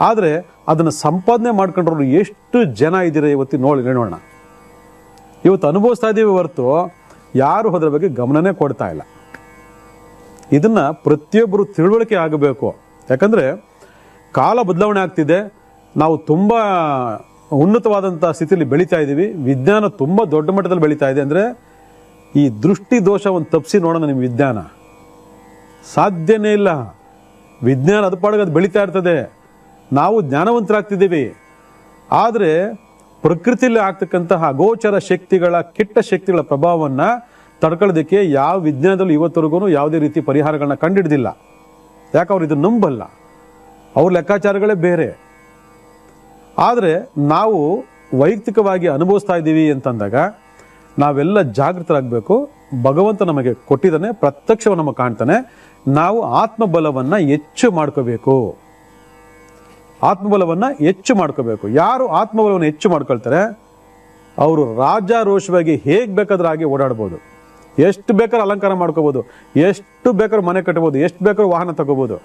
ಆದರೆ ಅದನ್ನು ಸಂಪಾದನೆ ಮಾಡ್ಕೊಂಡ್ರು ಎಷ್ಟು ಜನ ಇದ್ದೀರಾ ಇವತ್ತು ನೋಡೋಣ. ಇವತ್ತು ಅನುಭವಿಸ್ತಾ ಇದ್ದೀವಿ ಹೊರತು ಯಾರು ಅದರ ಬಗ್ಗೆ ಗಮನನೇ ಕೊಡ್ತಾ ಇಲ್ಲ. ಇದನ್ನು ಪ್ರತಿಯೊಬ್ಬರು ತಿಳುವಳಿಕೆ ಆಗಬೇಕು. ಯಾಕಂದರೆ ಕಾಲ ಬದಲಾವಣೆ ಆಗ್ತಿದೆ. ನಾವು ತುಂಬ ಉನ್ನತವಾದಂಥ ಸ್ಥಿತಿಯಲ್ಲಿ ಬೆಳೀತಾ ಇದ್ದೀವಿ. ವಿಜ್ಞಾನ ತುಂಬ ದೊಡ್ಡ ಮಟ್ಟದಲ್ಲಿ ಬೆಳೀತಾ ಇದೆ. ಅಂದರೆ ಈ ದೃಷ್ಟಿ ದೋಷವನ್ನು ತಪ್ಪಿಸಿ ನೋಡೋಣ ನಿಮ್ಮ ವಿಜ್ಞಾನ ಸಾಧ್ಯನೇ ಇಲ್ಲ. ವಿಜ್ಞಾನ ಅದು ಪಾಡಿಗೆ ಅದು ಬೆಳೀತಾ ಇರ್ತದೆ. ನಾವು ಜ್ಞಾನವಂತರಾಗ್ತಿದ್ದೀವಿ. ಆದರೆ ಪ್ರಕೃತಿಯಲ್ಲಿ ಆಗ್ತಕ್ಕಂತಹ ಅಗೋಚರ ಶಕ್ತಿಗಳ ಕೆಟ್ಟ ಶಕ್ತಿಗಳ ಪ್ರಭಾವವನ್ನು ತಡ್ಕೊಳ್ಳೋದಕ್ಕೆ ಯಾವ ವಿಜ್ಞಾನದಲ್ಲೂ ಇವತ್ತರೆಗೂ ಯಾವುದೇ ರೀತಿ ಪರಿಹಾರಗಳನ್ನ ಕಂಡುಹಿಡಿದಿಲ್ಲ. ಯಾಕೆ ಅವ್ರು ಇದನ್ನು ನಂಬಲ್ಲ. ಅವ್ರ ಲೆಕ್ಕಾಚಾರಗಳೇ ಬೇರೆ. ಆದರೆ ನಾವು ವೈಯಕ್ತಿಕವಾಗಿ ಅನುಭವಿಸ್ತಾ ಇದ್ದೀವಿ ಅಂತಂದಾಗ ನಾವೆಲ್ಲ ಜಾಗೃತರಾಗಬೇಕು. ಭಗವಂತ ನಮಗೆ ಕೊಟ್ಟಿದ್ದಾನೆ, ಪ್ರತ್ಯಕ್ಷವನ್ನು ನಮಗೆ ಕಾಣ್ತಾನೆ. ನಾವು ಆತ್ಮಬಲವನ್ನು ಹೆಚ್ಚು ಮಾಡ್ಕೋಬೇಕು. ಆತ್ಮಬಲವನ್ನು ಹೆಚ್ಚು ಮಾಡ್ಕೋಬೇಕು. ಯಾರು ಆತ್ಮಬಲವನ್ನು ಹೆಚ್ಚು ಮಾಡ್ಕೊಳ್ತಾರೆ ಅವರು ರಾಜಾರೋಷವಾಗಿ ಹೇಗೆ ಬೇಕಾದ್ರೂ ಆಗಿ ಓಡಾಡ್ಬೋದು, ಎಷ್ಟು ಬೇಕಾದ್ರೂ ಅಲಂಕಾರ ಮಾಡ್ಕೋಬೋದು, ಎಷ್ಟು ಬೇಕಾದ್ರೂ ಮನೆ ಕಟ್ಬೋದು, ಎಷ್ಟು ಬೇಕಾದ್ರೂ ವಾಹನ ತಗೋಬೋದು,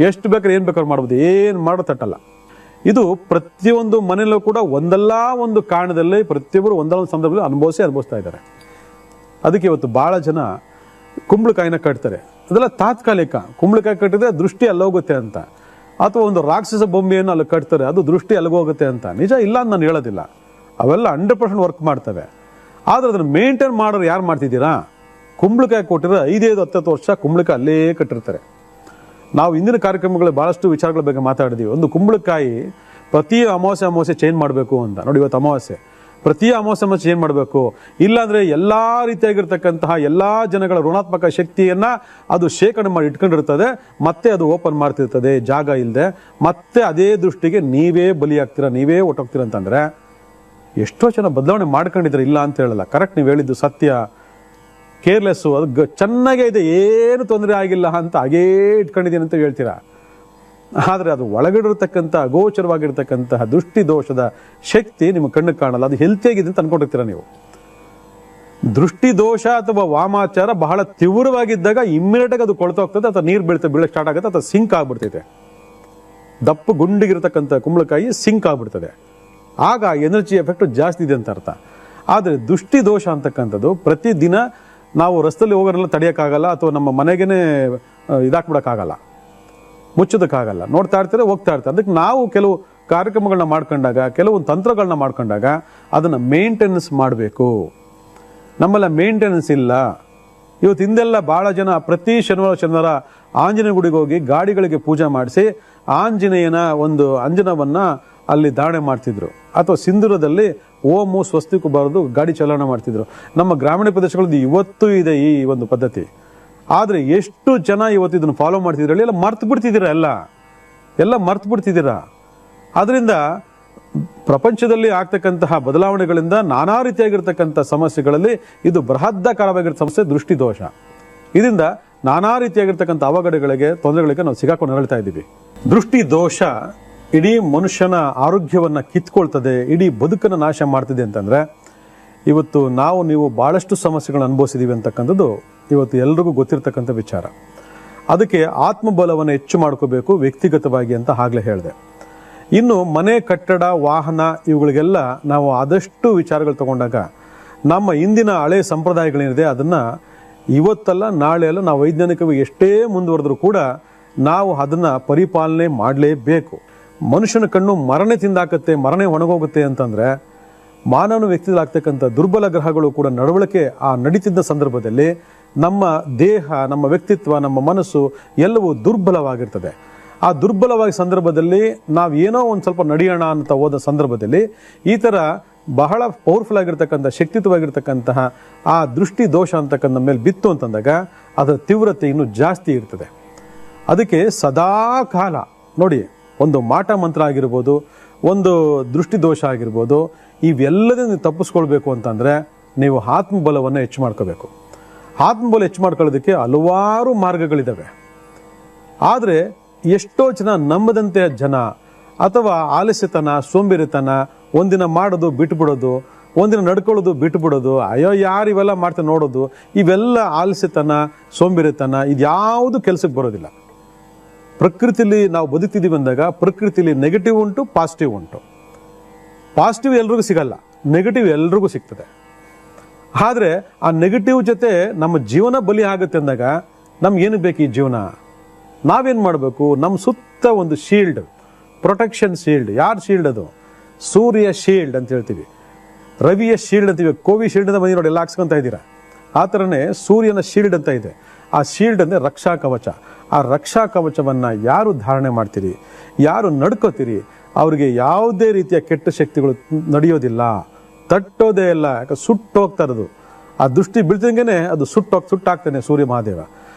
ಎಷ್ಟು ಬೇಕಾದ್ರೂ ಏನು ಬೇಕಾದ್ರೂ ಮಾಡ್ಬೋದು. ಏನು ಮಾಡೋ ತಟ್ಟಲ್ಲ. ಇದು ಪ್ರತಿಯೊಂದು ಮನೆಯಲ್ಲೂ ಕೂಡ ಒಂದಲ್ಲ ಒಂದು ಕಾರಣದಲ್ಲಿ ಪ್ರತಿಯೊಬ್ಬರು ಒಂದಲ್ಲ ಒಂದು ಸಂದರ್ಭದಲ್ಲಿ ಅನುಭವಿಸ್ತಾ ಇದ್ದಾರೆ. ಅದಕ್ಕೆ ಇವತ್ತು ಭಾಳ ಜನ ಕುಂಬಳಕಾಯಿನ ಕಟ್ತಾರೆ. ಅದೆಲ್ಲ ತಾತ್ಕಾಲಿಕ. ಕುಂಬಳಕಾಯಿ ಕಟ್ಟಿದ್ರೆ ದೃಷ್ಟಿ ಅಲ್ಲೋಗುತ್ತೆ ಅಂತ, ಅಥವಾ ಒಂದು ರಾಕ್ಷಸ ಬೊಂಬೆಯನ್ನು ಅಲ್ಲಿ ಕಟ್ತಾರೆ, ಅದು ದೃಷ್ಟಿ ಅಲ್ಲಿಗೋಗುತ್ತೆ ಅಂತ. ನಿಜ ಇಲ್ಲ ಅಂತ ನಾನು ಹೇಳೋದಿಲ್ಲ. ಅವೆಲ್ಲ 100% ವರ್ಕ್ ಮಾಡ್ತವೆ. ಆದರೆ ಅದನ್ನು ಮೇಂಟೈನ್ ಮಾಡೋರು ಯಾರು ಮಾಡ್ತಿದ್ದೀರಾ? ಕುಂಬಳಕಾಯಿ ಕೊಟ್ಟಿದ್ರೆ 5-10 ವರ್ಷ ಕುಂಬಳಕಾಯಿ ಅಲ್ಲೇ ಕಟ್ಟಿರ್ತಾರೆ. ನಾವು ಇಂದಿನ ಕಾರ್ಯಕ್ರಮಗಳಲ್ಲಿ ಭಾಳಷ್ಟು ವಿಚಾರಗಳ ಬಗ್ಗೆ ಮಾತಾಡಿದ್ದೀವಿ. ಒಂದು ಕುಂಬಳಕಾಯಿ ಪ್ರತಿ ಅಮಾವಾಸ್ಯೆ ಚೇಂಜ್ ಮಾಡಬೇಕು ಅಂತ. ನೋಡಿ, ಇವತ್ತು ಅಮಾವಾಸ್ಯೆ, ಪ್ರತಿ ಅಮಾವಾಸ್ಯೆ ಚೇಂಜ್ ಮಾಡಬೇಕು. ಇಲ್ಲಾಂದರೆ ಎಲ್ಲ ರೀತಿಯಾಗಿರ್ತಕ್ಕಂತಹ ಎಲ್ಲ ಜನಗಳ ಋಣಾತ್ಮಕ ಶಕ್ತಿಯನ್ನು ಅದು ಶೇಖರಣೆ ಮಾಡಿ ಇಟ್ಕೊಂಡಿರ್ತದೆ. ಮತ್ತೆ ಅದು ಓಪನ್ ಮಾಡ್ತಿರ್ತದೆ ಜಾಗ ಇಲ್ಲದೆ. ಮತ್ತೆ ಅದೇ ದೃಷ್ಟಿಗೆ ನೀವೇ ಬಲಿಯಾಗ್ತೀರಾ, ನೀವೇ ಒಟ್ಟೋಗ್ತೀರ ಅಂತಂದರೆ ಎಷ್ಟೋ ಜನ ಬದಲಾವಣೆ ಮಾಡ್ಕೊಂಡಿದ್ರೆ ಇಲ್ಲ ಅಂತ ಹೇಳಲ್ಲ. ಕರೆಕ್ಟ್, ನೀವು ಹೇಳಿದ್ದು ಸತ್ಯ. ಕೇರ್ಲೆಸ್ಸು, ಅದು ಚೆನ್ನಾಗೇ ಇದೆ, ಏನು ತೊಂದರೆ ಆಗಿಲ್ಲ ಅಂತ ಹಾಗೇ ಇಟ್ಕೊಂಡಿದ್ದೀನಿ ಅಂತ ಹೇಳ್ತೀರಾ. ಆದರೆ ಅದು ಒಳಗಡಿರ್ತಕ್ಕಂಥ ಅಗೋಚರವಾಗಿರ್ತಕ್ಕಂತಹ ದೃಷ್ಟಿ ದೋಷದ ಶಕ್ತಿ ನಿಮ್ಮ ಕಣ್ಣಿಗೆ ಕಾಣಲ್ಲ. ಅದು ಹೆಲ್ತಿಯಾಗಿದೆ ಅಂತ ಅನ್ಕೊಂಡಿರ್ತೀರ ನೀವು. ದೃಷ್ಟಿ ದೋಷ ಅಥವಾ ವಾಮಾಚಾರ ಬಹಳ ತೀವ್ರವಾಗಿದ್ದಾಗ ಇಮ್ಮಿಡಿಯೇಟಾಗಿ ಅದು ಕೊಳ್ತೋಗ್ತದೆ, ಅಥವಾ ನೀರು ಬೀಳಕ್ಕೆ ಸ್ಟಾರ್ಟ್ ಆಗುತ್ತೆ, ಅಥವಾ ಸಿಂಕ್ ಆಗ್ಬಿಡ್ತೈತೆ. ದಪ್ಪ ಗುಂಡಿಗಿರ್ತಕ್ಕಂಥ ಕುಂಬಳಕಾಯಿ ಸಿಂಕ್ ಆಗ್ಬಿಡ್ತದೆ. ಆಗ ಎನರ್ಜಿ ಎಫೆಕ್ಟ್ ಜಾಸ್ತಿ ಇದೆ ಅಂತ ಅರ್ಥ. ಆದರೆ ದೃಷ್ಟಿ ದೋಷ ಅಂತಕ್ಕಂಥದ್ದು ಪ್ರತಿದಿನ ನಾವು ರಸ್ತೆಯಲ್ಲಿ ಹೋಗೋರೆಲ್ಲ ತಡೆಯೋಕ್ಕಾಗಲ್ಲ, ಅಥವಾ ನಮ್ಮ ಮನೆಗೇ ಇದಾಕ್ಬಿಡೋಕ್ಕಾಗಲ್ಲ, ಮುಚ್ಚೋದಕ್ಕಾಗಲ್ಲ. ನೋಡ್ತಾ ಇರ್ತಾರೆ, ಹೋಗ್ತಾ ಇರ್ತಾರೆ. ಅದಕ್ಕೆ ನಾವು ಕೆಲವು ಕಾರ್ಯಕ್ರಮಗಳನ್ನ ಮಾಡ್ಕೊಂಡಾಗ, ಕೆಲವೊಂದು ತಂತ್ರಗಳನ್ನ ಮಾಡ್ಕೊಂಡಾಗ ಅದನ್ನು ಮೇಂಟೆನೆನ್ಸ್ ಮಾಡಬೇಕು. ನಮ್ಮೆಲ್ಲ ಮೇಂಟೆನೆನ್ಸ್ ಇಲ್ಲ. ಇವತ್ತು ಹಿಂದೆಲ್ಲ ಭಾಳ ಜನ ಪ್ರತಿ ಶನಿವಾರ ಆಂಜನೇಯ ಗುಡಿಗೆ ಹೋಗಿ ಗಾಡಿಗಳಿಗೆ ಪೂಜೆ ಮಾಡಿಸಿ ಆಂಜನೇಯನ ಒಂದು ಅಂಜನವನ್ನು ಅಲ್ಲಿ ಧಾರಣೆ ಮಾಡ್ತಿದ್ರು, ಅಥವಾ ಸಿಂಧೂರದಲ್ಲಿ ಓಮು ಸ್ವಸ್ತಿಕು ಬರೆದು ಗಾಡಿ ಚಾಲನೆ ಮಾಡ್ತಿದ್ರು. ನಮ್ಮ ಗ್ರಾಮೀಣ ಪ್ರದೇಶಗಳಲ್ಲಿ ಇವತ್ತು ಇದೆ ಈ ಒಂದು ಪದ್ಧತಿ. ಆದರೆ ಎಷ್ಟು ಜನ ಇವತ್ತು ಇದನ್ನು ಫಾಲೋ ಮಾಡ್ತಿದ್ರು? ಎಲ್ಲ ಮರ್ತು ಬಿಡ್ತಿದ್ದೀರಾ, ಎಲ್ಲ ಮರ್ತು ಬಿಡ್ತಿದ್ದೀರಾ. ಅದರಿಂದ ಪ್ರಪಂಚದಲ್ಲಿ ಆಗ್ತಕ್ಕಂತಹ ಬದಲಾವಣೆಗಳಿಂದ ನಾನಾ ರೀತಿಯಾಗಿರ್ತಕ್ಕಂಥ ಸಮಸ್ಯೆಗಳಲ್ಲಿ ಇದು ಬೃಹದಾಕಾರವಾಗಿರೋ ಸಮಸ್ಯೆ ದೃಷ್ಟಿದೋಷ. ಇದರಿಂದ ನಾನಾ ರೀತಿಯಾಗಿರ್ತಕ್ಕಂಥ ಅವಘಡಗಳಿಗೆ, ತೊಂದರೆಗಳಿಗೆ ನಾವು ಸಿಗಾಕೊಂಡು ನರಳ್ತಾ ಇದ್ದೀವಿ. ದೃಷ್ಟಿ ದೋಷ ಇಡೀ ಮನುಷ್ಯನ ಆರೋಗ್ಯವನ್ನು ಕಿತ್ಕೊಳ್ತದೆ, ಇಡೀ ಬದುಕನ್ನು ನಾಶ ಮಾಡ್ತಿದೆ ಅಂತಂದರೆ ಇವತ್ತು ನೀವು ಭಾಳಷ್ಟು ಸಮಸ್ಯೆಗಳನ್ನು ಅನುಭವಿಸಿದ್ದೀವಿ ಅಂತಕ್ಕಂಥದ್ದು ಇವತ್ತು ಎಲ್ರಿಗೂ ಗೊತ್ತಿರ್ತಕ್ಕಂಥ ವಿಚಾರ. ಅದಕ್ಕೆ ಆತ್ಮಬಲವನ್ನು ಹೆಚ್ಚು ಮಾಡ್ಕೋಬೇಕು ವ್ಯಕ್ತಿಗತವಾಗಿ ಅಂತ ಆಗಲೇ ಹೇಳಿದೆ. ಇನ್ನು ಮನೆ, ಕಟ್ಟಡ, ವಾಹನ ಇವುಗಳಿಗೆಲ್ಲ ನಾವು ಆದಷ್ಟು ವಿಚಾರಗಳು ತಗೊಂಡಾಗ ನಮ್ಮ ಇಂದಿನ ಹಳೆ ಸಂಪ್ರದಾಯಗಳೇನಿದೆ ಅದನ್ನು ಇವತ್ತಲ್ಲ ನಾಳೆ ಅಲ್ಲ ನಾವು ವೈಜ್ಞಾನಿಕವಾಗಿ ಎಷ್ಟೇ ಮುಂದುವರೆದ್ರೂ ಕೂಡ ನಾವು ಅದನ್ನು ಪರಿಪಾಲನೆ ಮಾಡಲೇಬೇಕು. ಮನುಷ್ಯನ ಕಣ್ಣು ಮರನೇ ತಿಂದಾಕತ್ತೆ, ಮರನೇ ಒಣಗೋಗುತ್ತೆ ಅಂತಂದರೆ ಮಾನವನ ವ್ಯಕ್ತಿಗಳಾಗ್ತಕ್ಕಂಥ ದುರ್ಬಲ ಗ್ರಹಗಳು ಕೂಡ ನಡವಳಿಕೆ ನಡೀತಿದ್ದ ಸಂದರ್ಭದಲ್ಲಿ ನಮ್ಮ ದೇಹ, ನಮ್ಮ ವ್ಯಕ್ತಿತ್ವ, ನಮ್ಮ ಮನಸ್ಸು ಎಲ್ಲವೂ ದುರ್ಬಲವಾಗಿರ್ತದೆ. ಆ ದುರ್ಬಲವಾದ ಸಂದರ್ಭದಲ್ಲಿ ನಾವು ಏನೋ ಒಂದು ಸ್ವಲ್ಪ ನಡೆಯೋಣ ಅಂತ ಹೋದ ಸಂದರ್ಭದಲ್ಲಿ ಈ ಥರ ಬಹಳ ಪವರ್ಫುಲ್ ಆಗಿರ್ತಕ್ಕಂಥ ಶಕ್ತಿತ್ವವಾಗಿರ್ತಕ್ಕಂತಹ ಆ ದೃಷ್ಟಿ ದೋಷ ಅಂತಕ್ಕಂಥ ಮೇಲೆ ಬಿತ್ತು ಅಂತಂದಾಗ ಅದರ ತೀವ್ರತೆ ಇನ್ನೂ ಜಾಸ್ತಿ ಇರ್ತದೆ. ಅದಕ್ಕೆ ಸದಾ ಕಾಲ ನೋಡಿ, ಒಂದು ಮಾಟ ಮಂತ್ರ ಆಗಿರ್ಬೋದು, ಒಂದು ದೃಷ್ಟಿ ದೋಷ ಆಗಿರ್ಬೋದು, ಇವೆಲ್ಲದನ್ನು ನೀವು ತಪ್ಪಿಸ್ಕೊಳ್ಬೇಕು ಅಂತಂದರೆ ನೀವು ಆತ್ಮಬಲವನ್ನು ಹೆಚ್ಚು ಮಾಡ್ಕೋಬೇಕು. ಆತ್ಮಬಲ ಹೆಚ್ಚು ಮಾಡ್ಕೊಳ್ಳೋದಕ್ಕೆ ಹಲವಾರು ಮಾರ್ಗಗಳಿದ್ದಾವೆ. ಆದರೆ ಎಷ್ಟೋ ಜನ ನಂಬದಂತೆ ಜನ ಅಥವಾ ಆಲಸ್ಯತನ, ಸೋಂಬೇರಿತನ, ಒಂದಿನ ಮಾಡೋದು ಬಿಟ್ಬಿಡೋದು, ಒಂದಿನ ನಡ್ಕೊಳ್ಳೋದು ಬಿಟ್ಟು ಬಿಡೋದು, ಅಯ್ಯೋ ಯಾರು ಇವೆಲ್ಲ ಮಾಡ್ತಾರೆ ನೋಡೋದು, ಇವೆಲ್ಲ ಆಲಸ್ಯತನ, ಸೋಂಬೇರಿತನ, ಇದ್ಯಾವುದು ಕೆಲಸಕ್ಕೆ ಬರೋದಿಲ್ಲ. ಪ್ರಕೃತಿಲಿ ನಾವು ಬದುಕ್ತಿದ್ದೀವಿ ಅಂದಾಗ ಪ್ರಕೃತಿಲಿ ನೆಗೆಟಿವ್ ಉಂಟು, ಪಾಸಿಟಿವ್ ಉಂಟು. ಪಾಸಿಟಿವ್ ಎಲ್ರಿಗೂ ಸಿಗಲ್ಲ, ನೆಗೆಟಿವ್ ಎಲ್ರಿಗೂ ಸಿಗ್ತದೆ. ಆದರೆ ಆ ನೆಗೆಟಿವ್ ಜೊತೆ ನಮ್ಮ ಜೀವನ ಬಲಿ ಆಗುತ್ತೆ ಅಂದಾಗ ನಮ್ಗೇನು ಬೇಕು ಈ ಜೀವನ? ನಾವೇನು ಮಾಡಬೇಕು? ನಮ್ಮ ಸುತ್ತ ಒಂದು ಶೀಲ್ಡ್, ಪ್ರೊಟೆಕ್ಷನ್ ಶೀಲ್ಡ್. ಯಾರು ಶೀಲ್ಡ್ ಅದು? ಸೂರ್ಯ ಶೀಲ್ಡ್ ಅಂತ ಹೇಳ್ತೀವಿ, ರವಿಯ ಶೀಲ್ಡ್ ಅಂತೀವಿ. ಕೋವಿ ಶೀಲ್ಡ್ ಅಂತ ಬಂದು ನೋಡಿ ಎಲ್ಲ ಹಾಕ್ಸ್ಕೊಂತ ಇದ್ದೀರಾ. ಆ ಥರನೇ ಸೂರ್ಯನ ಶೀಲ್ಡ್ ಅಂತ ಇದೆ. ಆ ಶೀಲ್ಡ್ ಅಂದರೆ ರಕ್ಷಾ ಕವಚ. ಆ ರಕ್ಷಾ ಕವಚವನ್ನು ಯಾರು ಧಾರಣೆ ಮಾಡ್ತೀರಿ, ಯಾರು ನಡ್ಕೋತೀರಿ, ಅವ್ರಿಗೆ ಯಾವುದೇ ರೀತಿಯ ಕೆಟ್ಟ ಶಕ್ತಿಗಳು ನಡೆಯೋದಿಲ್ಲ, ತಟ್ಟೋದೇ ಇಲ್ಲ. ಯಾಕೆ ಸುಟ್ಟೋಗ್ತಾ ಇರೋದು, ಆ ದೃಷ್ಟಿ ಬೀಳ್ತಂಗೆ ಅದು ಸುಟ್ಟಾಗ್ತಾನೆ ಸೂರ್ಯ ಮಹಾದೇವ.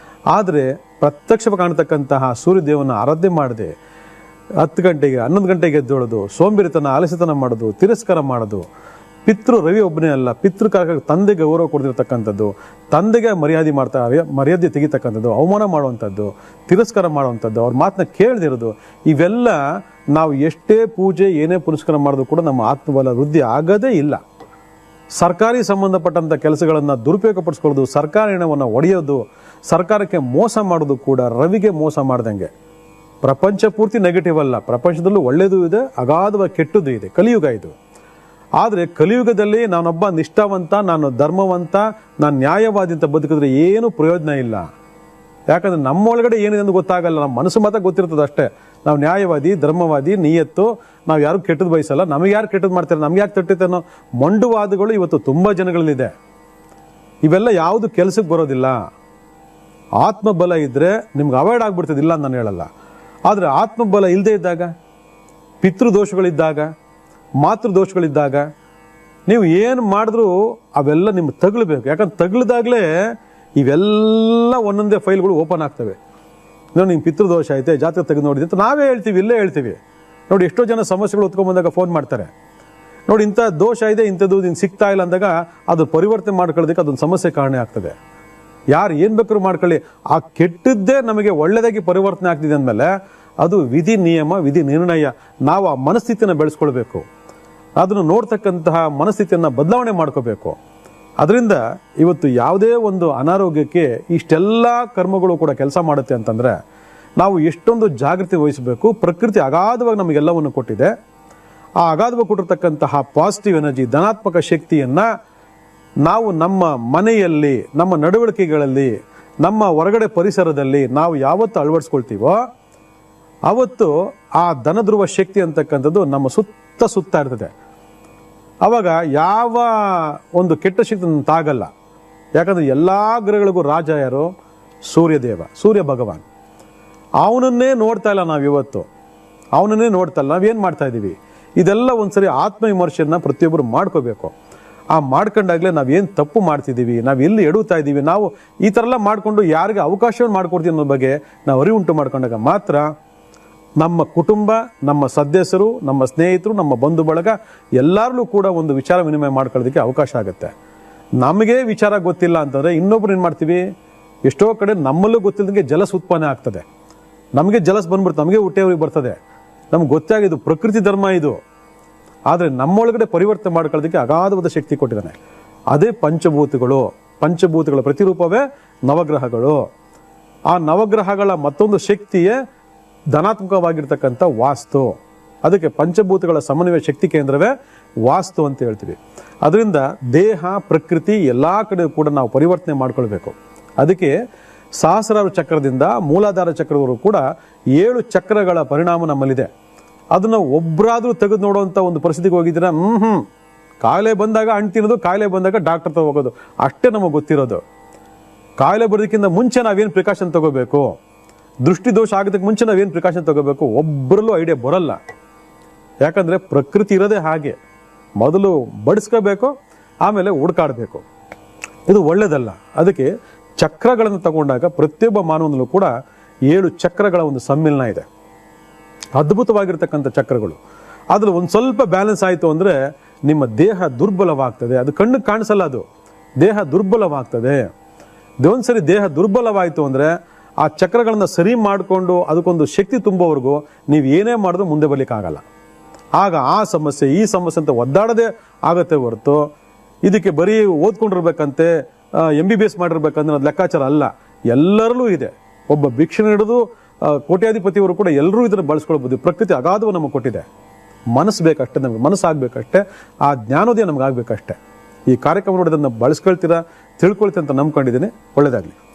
ಆದರೆ ಪ್ರತ್ಯಕ್ಷ ಕಾಣತಕ್ಕಂತಹ ಸೂರ್ಯದೇವನ ಆರಾಧನೆ ಮಾಡದೆ 10 ಗಂಟೆಗೆ 11 ಗಂಟೆಗೆ ಎದ್ದೇಳೋದು, ಸೋಂಬೇರಿತನ, ಆಲಸ್ಯತನ ಮಾಡೋದು, ತಿರಸ್ಕಾರ ಮಾಡೋದು. ಪಿತೃ ರವಿ ಒಬ್ಬನೇ ಅಲ್ಲ, ಪಿತೃಕಾರಕ ತಂದೆಗೆ ಗೌರವ ಕೊಡ್ತಿರ್ತಕ್ಕಂಥದ್ದು, ತಂದೆಗೆ ಮರ್ಯಾದೆ ತೆಗಿತಕ್ಕಂಥದ್ದು, ಅವಮಾನ ಮಾಡುವಂಥದ್ದು, ತಿರಸ್ಕಾರ ಮಾಡುವಂಥದ್ದು, ಅವ್ರ ಮಾತನ್ನ ಕೇಳದಿರೋದು, ಇವೆಲ್ಲ ನಾವು ಎಷ್ಟೇ ಪೂಜೆ ಏನೇ ಪುನಸ್ಕಾರ ಮಾಡೋದು ಕೂಡ ನಮ್ಮ ಆತ್ಮಬಲ ವೃದ್ಧಿ ಆಗೋದೇ ಇಲ್ಲ. ಸರ್ಕಾರಿ ಸಂಬಂಧಪಟ್ಟಂಥ ಕೆಲಸಗಳನ್ನು ದುರುಪಯೋಗಪಡಿಸ್ಕೊಳ್ಳೋದು, ಸರ್ಕಾರ ಹಣವನ್ನು ಒಡೆಯೋದು, ಸರ್ಕಾರಕ್ಕೆ ಮೋಸ ಮಾಡೋದು ಕೂಡ ರವಿಗೆ ಮೋಸ ಮಾಡ್ದಂಗೆ. ಪ್ರಪಂಚ ಪೂರ್ತಿ ನೆಗೆಟಿವ್ ಅಲ್ಲ, ಪ್ರಪಂಚದಲ್ಲೂ ಒಳ್ಳೆಯದು ಇದೆ, ಅಗಾಧವಾಗಿ ಕೆಟ್ಟದ್ದು ಇದೆ. ಕಲಿಯುಗ ಇದು. ಆದರೆ ಕಲಿಯುಗದಲ್ಲಿ ನಾನೊಬ್ಬ ನಿಷ್ಠಾವಂತ, ನಾನು ಧರ್ಮವಂತ, ನಾನು ನ್ಯಾಯವಾದಿ ಅಂತ ಬದುಕಿದ್ರೆ ಏನು ಪ್ರಯೋಜನ ಇಲ್ಲ. ಯಾಕಂದ್ರೆ ನಮ್ಮೊಳಗಡೆ ಏನಿದೆ ಅಂತ ಗೊತ್ತಾಗಲ್ಲ, ನಮ್ಮ ಮನಸ್ಸು ಮಾತ್ರ ಗೊತ್ತಿರ್ತದೆ ಅಷ್ಟೇ. ನಾವು ನ್ಯಾಯವಾದಿ, ಧರ್ಮವಾದಿ, ನಿಯತ್ತು, ನಾವು ಯಾರು ಕೆಟ್ಟದ್ದು ಬಯಸಲ್ಲ, ನಮಗೆ ಯಾರು ಕೆಟ್ಟದ್ದು ಮಾಡ್ತಾರೆ, ನಮ್ಗೆ ಯಾಕೆ ತಟ್ಟೈತೆ ಅನ್ನೋ ಮೊಂಡುವಾದಗಳು ಇವತ್ತು ತುಂಬ ಜನಗಳಲ್ಲಿದೆ. ಇವೆಲ್ಲ ಯಾವುದು ಕೆಲಸಕ್ಕೆ ಬರೋದಿಲ್ಲ. ಆತ್ಮಬಲ ಇದ್ದರೆ ನಿಮ್ಗೆ ಅವಾಯ್ಡ್ ಆಗ್ಬಿಡ್ತದೆ, ಇಲ್ಲ ಅಂತ ನಾನು ಹೇಳಲ್ಲ. ಆದರೆ ಆತ್ಮಬಲ ಇಲ್ಲದೆ ಇದ್ದಾಗ, ಪಿತೃದೋಷಗಳಿದ್ದಾಗ, ಮಾತೃದೋಷಗಳಿದ್ದಾಗ ನೀವು ಏನು ಮಾಡಿದ್ರೂ ಅವೆಲ್ಲ ನಿಮ್ಗೆ ತಗಲಬೇಕು. ಯಾಕಂದ್ರೆ ತಗಲಿದಾಗಲೇ ಇವೆಲ್ಲ ಒಂದೊಂದೇ ಫೈಲ್ಗಳು ಓಪನ್ ಆಗ್ತವೆ. ನೋಡಿ, ನಿಮ್ಗೆ ಪಿತೃದೋಷ ಐತೆ, ಜಾತಕ ತೆಗೆದು ನೋಡಿದೆ ಅಂತ ನಾವೇ ಹೇಳ್ತೀವಿ, ಇಲ್ಲೇ ಹೇಳ್ತೀವಿ. ನೋಡಿ, ಎಷ್ಟೋ ಜನ ಸಮಸ್ಯೆಗಳು ಹೊತ್ಕೊಂಡ್ಬಂದಾಗ ಫೋನ್ ಮಾಡ್ತಾರೆ, ನೋಡಿ ಇಂಥ ದೋಷ ಇದೆ, ಇಂಥದ್ದು ನಿಂಗೆ ಸಿಗ್ತಾ ಇಲ್ಲ ಅಂದಾಗ ಅದು ಪರಿವರ್ತನೆ ಮಾಡ್ಕೊಳ್ಳೋದಕ್ಕೆ ಅದೊಂದು ಸಮಸ್ಯೆ ಕಾರಣ ಆಗ್ತದೆ. ಯಾರು ಏನು ಬೇಕಾದ್ರೂ ಮಾಡ್ಕೊಳ್ಳಿ, ಆ ಕೆಟ್ಟದ್ದೇ ನಮಗೆ ಒಳ್ಳೆಯದಾಗಿ ಪರಿವರ್ತನೆ ಆಗ್ತಿದೆ ಅಂದಮೇಲೆ ಅದು ವಿಧಿ ನಿಯಮ, ವಿಧಿ ನಿರ್ಣಯ. ನಾವು ಆ ಮನಸ್ಥಿತಿಯನ್ನು ಬೆಳೆಸ್ಕೊಳ್ಬೇಕು, ಅದನ್ನು ನೋಡ್ತಕ್ಕಂತಹ ಮನಸ್ಥಿತಿಯನ್ನು ಬದಲಾವಣೆ ಮಾಡ್ಕೋಬೇಕು. ಅದರಿಂದ ಇವತ್ತು ಯಾವುದೇ ಒಂದು ಅನಾರೋಗ್ಯಕ್ಕೆ ಇಷ್ಟೆಲ್ಲ ಕರ್ಮಗಳು ಕೂಡ ಕೆಲಸ ಮಾಡುತ್ತೆ ಅಂತಂದರೆ ನಾವು ಎಷ್ಟೊಂದು ಜಾಗೃತಿ ವಹಿಸಬೇಕು. ಪ್ರಕೃತಿ ಅಗಾಧವಾಗಿ ನಮಗೆಲ್ಲವನ್ನು ಕೊಟ್ಟಿದೆ. ಆ ಅಗಾಧವಾಗಿ ಕೊಟ್ಟಿರ್ತಕ್ಕಂತಹ ಪಾಸಿಟಿವ್ ಎನರ್ಜಿ, ಧನಾತ್ಮಕ ಶಕ್ತಿಯನ್ನು ನಾವು ನಮ್ಮ ಮನೆಯಲ್ಲಿ, ನಮ್ಮ ನಡವಳಿಕೆಗಳಲ್ಲಿ, ನಮ್ಮ ಹೊರಗಡೆ ಪರಿಸರದಲ್ಲಿ ನಾವು ಯಾವತ್ತು ಅಳವಡಿಸ್ಕೊಳ್ತೀವೋ ಅವತ್ತು ಆ ಧನಧ್ರುವ ಶಕ್ತಿ ಅಂತಕ್ಕಂಥದ್ದು ನಮ್ಮ ಸುತ್ತ ಇರ್ತದೆ. ಆವಾಗ ಯಾವ ಒಂದು ಕೆಟ್ಟ ಶಕ್ತಿ ತಾಗಲ್ಲ. ಯಾಕಂದರೆ ಎಲ್ಲ ಗ್ರಹಗಳಿಗೂ ರಾಜ ಯಾರು? ಸೂರ್ಯದೇವ, ಸೂರ್ಯ ಭಗವಾನ್. ಅವನನ್ನೇ ನೋಡ್ತಾ ಇಲ್ಲ ನಾವಿವತ್ತು, ಅವನನ್ನೇ ನೋಡ್ತಾ ಇಲ್ಲ. ನಾವೇನು ಮಾಡ್ತಾ ಇದ್ದೀವಿ? ಇದೆಲ್ಲ ಒಂದ್ಸರಿ ಆತ್ಮವಿಮರ್ಶೆಯನ್ನು ಪ್ರತಿಯೊಬ್ಬರು ಮಾಡ್ಕೋಬೇಕು. ಆ ಮಾಡ್ಕೊಂಡಾಗಲೇ ನಾವೇನು ತಪ್ಪು ಮಾಡ್ತಿದ್ದೀವಿ, ನಾವು ಎಲ್ಲಿ ಎಡುತ್ತಾ ಇದ್ದೀವಿ, ನಾವು ಈ ಥರ ಎಲ್ಲ ಮಾಡಿಕೊಂಡು ಯಾರಿಗೆ ಅವಕಾಶವನ್ನು ಮಾಡ್ಕೊಡ್ತೀವಿ ಅನ್ನೋ ಬಗ್ಗೆ ನಾವು ಅರಿವುಂಟು ಮಾಡ್ಕೊಂಡಾಗ ಮಾತ್ರ ನಮ್ಮ ಕುಟುಂಬ, ನಮ್ಮ ಸದಸ್ಯರು, ನಮ್ಮ ಸ್ನೇಹಿತರು, ನಮ್ಮ ಬಂಧು ಬಳಗ ಎಲ್ಲರಲ್ಲೂ ಕೂಡ ಒಂದು ವಿಚಾರ ವಿನಿಮಯ ಮಾಡ್ಕೊಳ್ಳೋದಕ್ಕೆ ಅವಕಾಶ ಆಗುತ್ತೆ. ನಮಗೆ ವಿಚಾರ ಗೊತ್ತಿಲ್ಲ ಅಂತಂದರೆ ಇನ್ನೊಬ್ರು ಏನು ಮಾಡ್ತೀವಿ? ಎಷ್ಟೋ ಕಡೆ ನಮ್ಮಲ್ಲೂ ಗೊತ್ತಿಲ್ಲದಂಗೆ ಜಲಸ್ ಉತ್ಪನ್ನ ಆಗ್ತದೆ. ನಮಗೆ ಜಲಸ್ ಬಂದ್ಬಿಡ್ತದೆ, ನಮಗೆ ಹೊಟ್ಟೆಯವ್ರಿಗೆ ಬರ್ತದೆ. ನಮ್ಗೆ ಗೊತ್ತಾಗಿದ್ದು ಪ್ರಕೃತಿ ಧರ್ಮ ಇದು. ಆದರೆ ನಮ್ಮೊಳಗಡೆ ಪರಿವರ್ತನೆ ಮಾಡ್ಕೊಳ್ಳೋದಕ್ಕೆ ಅಗಾಧವಾದ ಶಕ್ತಿ ಕೊಟ್ಟಿದ್ದಾನೆ. ಅದೇ ಪಂಚಭೂತಗಳ ಪ್ರತಿರೂಪವೇ ನವಗ್ರಹಗಳು. ಆ ನವಗ್ರಹಗಳ ಮತ್ತೊಂದು ಶಕ್ತಿಯೇ ಧನಾತ್ಮಕವಾಗಿರ್ತಕ್ಕಂಥ ವಾಸ್ತು. ಅದಕ್ಕೆ ಪಂಚಭೂತಗಳ ಸಮನ್ವಯ ಶಕ್ತಿ ಕೇಂದ್ರವೇ ವಾಸ್ತು ಅಂತ ಹೇಳ್ತೀವಿ. ಅದರಿಂದ ದೇಹ, ಪ್ರಕೃತಿ ಎಲ್ಲ ಕಡೆ ಕೂಡ ನಾವು ಪರಿವರ್ತನೆ ಮಾಡ್ಕೊಳ್ಬೇಕು. ಅದಕ್ಕೆ ಸಹಸ್ರಾರು ಚಕ್ರದಿಂದ ಮೂಲಾಧಾರ ಚಕ್ರದವರೆಗೂ ಕೂಡ 7 ಚಕ್ರಗಳ ಪರಿಣಾಮ ನಮ್ಮಲ್ಲಿದೆ. ಅದನ್ನು ಒಬ್ಬರಾದರೂ ತೆಗೆದು ನೋಡುವಂಥ ಒಂದು ಪರಿಸ್ಥಿತಿಗೆ ಹೋಗಿದ್ದೀರಾ? ಕಾಯಿಲೆ ಬಂದಾಗ ಹಣ್ಣು ತಿನ್ನೋದು, ಕಾಯಿಲೆ ಬಂದಾಗ ಡಾಕ್ಟರ್ ಹೋಗೋದು, ಅಷ್ಟೇ ನಮಗೆ ಗೊತ್ತಿರೋದು. ಕಾಯಿಲೆ ಬರೋದಕ್ಕಿಂತ ಮುಂಚೆ ನಾವೇನು ಪ್ರಿಕಾಷನ್ ತಗೋಬೇಕು, ದೃಷ್ಟಿ ದೋಷ ಆಗೋದಕ್ಕೆ ಮುಂಚೆ ನಾವೇನು ಪ್ರಿಕಾಷನ್ ತಗೋಬೇಕು, ಒಬ್ಬರಲ್ಲೂ ಐಡಿಯಾ ಬರೋಲ್ಲ. ಯಾಕಂದರೆ ಪ್ರಕೃತಿ ಇರೋದೇ ಹಾಗೆ. ಮೊದಲು ಬಡಿಸ್ಕೋಬೇಕು, ಆಮೇಲೆ ಹುಡುಕಾಡಬೇಕು. ಇದು ಒಳ್ಳೆಯದಲ್ಲ. ಅದಕ್ಕೆ ಚಕ್ರಗಳನ್ನು ತಗೊಂಡಾಗ ಪ್ರತಿಯೊಬ್ಬ ಮಾನವನಲ್ಲೂ ಕೂಡ 7 ಚಕ್ರಗಳ ಒಂದು ಸಮ್ಮಿಲನ ಇದೆ. ಅದ್ಭುತವಾಗಿರ್ತಕ್ಕಂಥ ಚಕ್ರಗಳು. ಅದ್ರಲ್ಲಿ ಒಂದು ಸ್ವಲ್ಪ ಬ್ಯಾಲೆನ್ಸ್ ಆಯಿತು ಅಂದರೆ ನಿಮ್ಮ ದೇಹ ದುರ್ಬಲವಾಗ್ತದೆ. ಅದು ಕಣ್ಣಿಗೆ ಕಾಣಿಸಲ್ಲ, ಅದು ದೇಹ ದುರ್ಬಲವಾಗ್ತದೆ. ಒಂದ್ಸರಿ ದೇಹ ದುರ್ಬಲವಾಯಿತು ಅಂದರೆ ಆ ಚಕ್ರಗಳನ್ನು ಸರಿ ಮಾಡಿಕೊಂಡು ಅದಕ್ಕೊಂದು ಶಕ್ತಿ ತುಂಬೋವರೆಗೂ ನೀವು ಏನೇ ಮಾಡಿದ್ರು ಮುಂದೆ ಬರಲಿಕ್ಕಾಗಲ್ಲ. ಆಗ ಆ ಸಮಸ್ಯೆ ಈ ಸಮಸ್ಯೆ ಅಂತ ಒದ್ದಾಡದೆ ಆಗತ್ತೆ ಹೊರತು ಇದಕ್ಕೆ ಬರೀ ಓದ್ಕೊಂಡಿರ್ಬೇಕಂತೆ MBBS ಮಾಡಿರ್ಬೇಕಂದ್ರೆ ಅದು ಲೆಕ್ಕಾಚಾರ ಅಲ್ಲ. ಎಲ್ಲರಲ್ಲೂ ಇದೆ. ಒಬ್ಬ ಭಿಕ್ಷೆ ಹಿಡಿದು ಕೋಟ್ಯಾಧಿಪತಿಯವರು ಕೂಡ ಎಲ್ಲರೂ ಇದನ್ನು ಬಳಸ್ಕೊಳ್ಬೋದು. ಪ್ರಕೃತಿ ಅಗಾಧವು ನಮಗೆ ಕೊಟ್ಟಿದೆ. ಮನಸ್ಸು ಬೇಕಷ್ಟೇ, ನಮಗೆ ಮನಸ್ಸು ಆಗ್ಬೇಕಷ್ಟೇ, ಆ ಜ್ಞಾನೋದಯ ನಮ್ಗೆ ಆಗ್ಬೇಕಷ್ಟೇ. ಈ ಕಾರ್ಯಕ್ರಮ ನೋಡಿದನ್ನು ಬಳಸ್ಕೊಳ್ತೀರಾ, ತಿಳ್ಕೊಳ್ತೀರ ಅಂತ ನಂಬ್ಕೊಂಡಿದ್ದೀನಿ. ಒಳ್ಳೇದಾಗಲಿ.